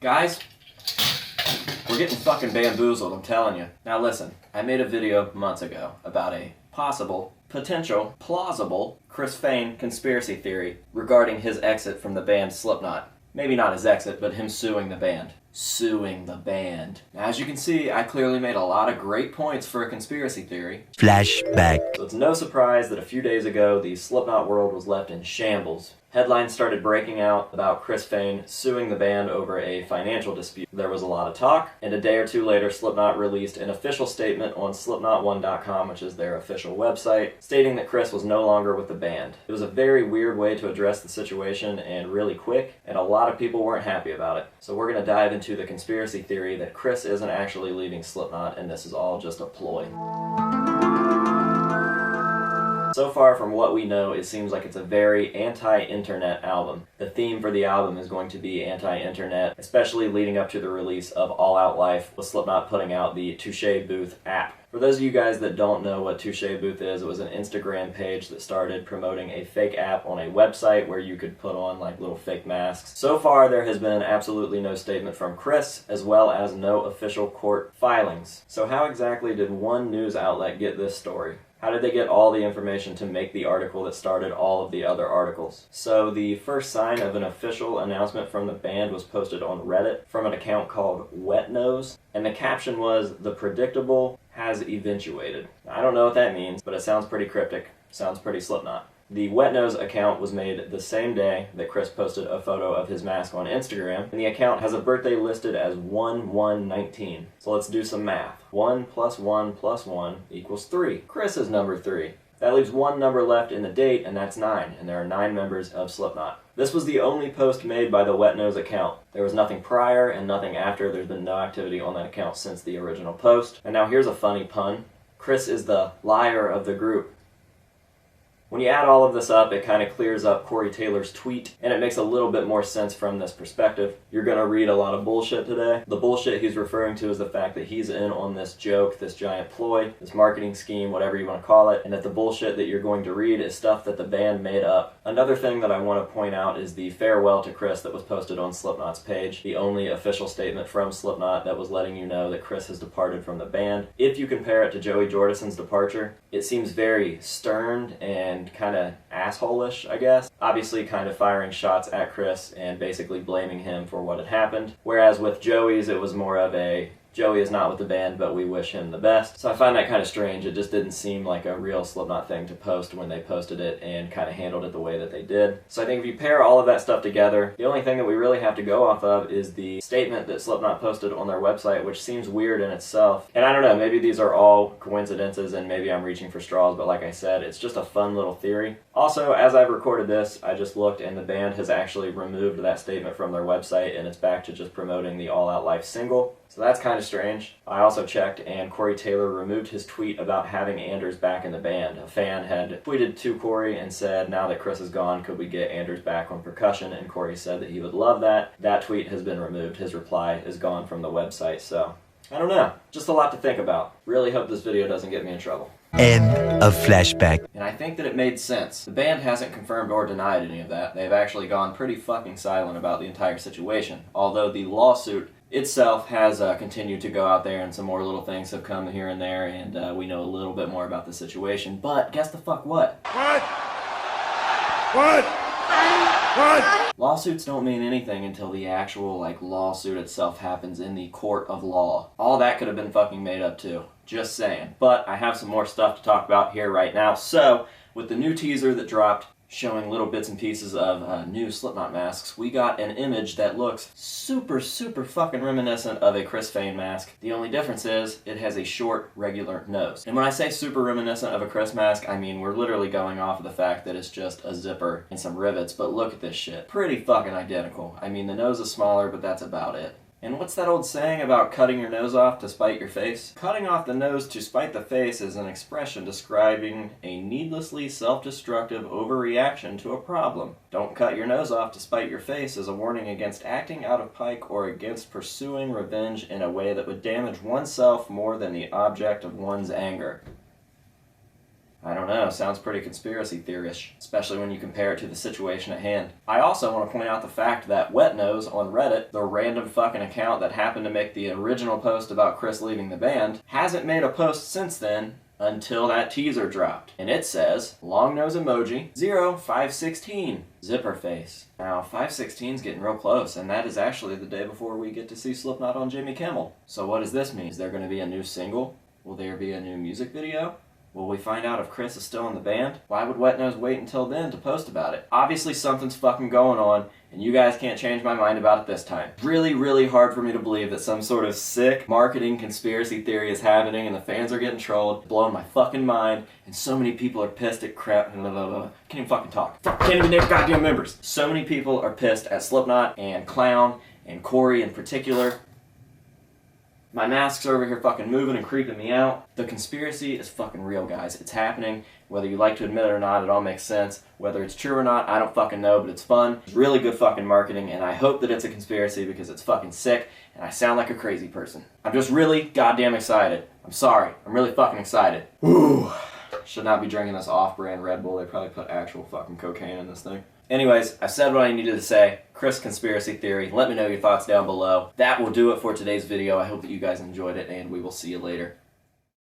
Guys, we're getting fucking bamboozled, I'm telling you. Now listen, I made a video months ago about a possible, potential, plausible Chris Fehn conspiracy theory regarding his exit from the band Slipknot. Maybe not his exit, but him suing the band. Suing the band. Now, as you can see, I clearly made a lot of great points for a conspiracy theory. Flashback. So it's no surprise that a few days ago, the Slipknot world was left in shambles. Headlines started breaking out about Chris Fehn suing the band over a financial dispute. There was a lot of talk, and a day or two later, Slipknot released an official statement on slipknot1.com, which is their official website, stating that Chris was no longer with the band. It was a very weird way to address the situation, and really quick, and a lot of people weren't happy about it. So we're going to dive into the conspiracy theory that Chris isn't actually leaving Slipknot, and this is all just a ploy. So far from what we know, it seems like it's a very anti-internet album. The theme for the album is going to be anti-internet, especially leading up to the release of All Out Life, with Slipknot putting out the Touche Booth app. For those of you guys that don't know what Touche Booth is, it was an Instagram page that started promoting a fake app on a website where you could put on like little fake masks. So far there has been absolutely no statement from Chris, as well as no official court filings. So how exactly did one news outlet get this story? How did they get all the information to make the article that started all of the other articles? So the first sign of an official announcement from the band was posted on Reddit from an account called Wet Nose, and the caption was, "The predictable has eventuated." I don't know what that means, but it sounds pretty cryptic. Sounds pretty Slipknot. The Wet Nose account was made the same day that Chris posted a photo of his mask on Instagram, and the account has a birthday listed as 1/1/19. So let's do some math. 1 + 1 + 1 = 3. Chris is number 3. That leaves one number left in the date, and that's 9, and there are 9 members of Slipknot. This was the only post made by the Wet Nose account. There was nothing prior and nothing after. There's been no activity on that account since the original post. And now here's a funny pun. Chris is the liar of the group. When you add all of this up, it kind of clears up Corey Taylor's tweet, and it makes a little bit more sense from this perspective. You're going to read a lot of bullshit today. The bullshit he's referring to is the fact that he's in on this joke, this giant ploy, this marketing scheme, whatever you want to call it, and that the bullshit that you're going to read is stuff that the band made up. Another thing that I want to point out is the farewell to Chris that was posted on Slipknot's page, the only official statement from Slipknot that was letting you know that Chris has departed from the band. If you compare it to Joey Jordison's departure, it seems very stern and kind of asshole-ish, I guess. Obviously kind of firing shots at Chris and basically blaming him for what had happened. Whereas with Joey's, it was more of a, Joey is not with the band, but we wish him the best. So I find that kind of strange. It just didn't seem like a real Slipknot thing to post when they posted it and kind of handled it the way that they did. So I think if you pair all of that stuff together, the only thing that we really have to go off of is the statement that Slipknot posted on their website, which seems weird in itself. And I don't know, maybe these are all coincidences and maybe I'm reaching for straws, but like I said, it's just a fun little theory. Also, as I've recorded this, I just looked and the band has actually removed that statement from their website and it's back to just promoting the All Out Life single. So that's kind of strange. I also checked and Corey Taylor removed his tweet about having Anders back in the band. A fan had tweeted to Corey and said, "Now that Chris is gone, could we get Anders back on percussion?" And Corey said that he would love that. That tweet has been removed. His reply is gone from the website, so I don't know. Just a lot to think about. Really hope this video doesn't get me in trouble. End of flashback. And I think that it made sense. The band hasn't confirmed or denied any of that. They've actually gone pretty fucking silent about the entire situation. Although the lawsuit itself has continued to go out there and some more little things have come here and there and we know a little bit more about the situation. But guess the fuck what? What? What? What? Lawsuits don't mean anything until the actual lawsuit itself happens in the court of law. All that could have been fucking made up too. Just saying. But I have some more stuff to talk about here right now. So, with the new teaser that dropped showing little bits and pieces of new Slipknot masks, we got an image that looks super fucking reminiscent of a Chris Fehn mask. The only difference is it has a short, regular nose. And when I say super reminiscent of a Chris mask, I mean we're literally going off of the fact that it's just a zipper and some rivets, but look at this shit. Pretty fucking identical. I mean the nose is smaller, but that's about it. And what's that old saying about cutting your nose off to spite your face? Cutting off the nose to spite the face is an expression describing a needlessly self-destructive overreaction to a problem. Don't cut your nose off to spite your face is a warning against acting out of pique or against pursuing revenge in a way that would damage oneself more than the object of one's anger. I don't know, sounds pretty conspiracy theory-ish, especially when you compare it to the situation at hand. I also want to point out the fact that Wetnose on Reddit, the random fucking account that happened to make the original post about Chris leaving the band, hasn't made a post since then until that teaser dropped. And it says, long nose emoji, 0516, zipper face. Now, 516's getting real close, and that is actually the day before we get to see Slipknot on Jimmy Kimmel. So what does this mean? Is there going to be a new single? Will there be a new music video? Will we find out if Chris is still in the band? Why would Wetnose wait until then to post about it? Obviously something's fucking going on, and you guys can't change my mind about it this time. Really, really hard for me to believe that some sort of sick marketing conspiracy theory is happening and the fans are getting trolled, blowing my fucking mind, and so many people are pissed at crap. Can't even fucking talk. Can't even name goddamn members. So many people are pissed at Slipknot and Clown and Corey in particular. My mask's over here fucking moving and creeping me out. The conspiracy is fucking real, guys. It's happening. Whether you like to admit it or not, it all makes sense. Whether it's true or not, I don't fucking know, but it's fun. It's really good fucking marketing, and I hope that it's a conspiracy because it's fucking sick, and I sound like a crazy person. I'm just really goddamn excited. I'm sorry. I'm really fucking excited. Woo! Should not be drinking this off-brand Red Bull. They probably put actual fucking cocaine in this thing. Anyways, I've said what I needed to say. Chris conspiracy theory. Let me know your thoughts down below. That will do it for today's video. I hope that you guys enjoyed it, and we will see you later.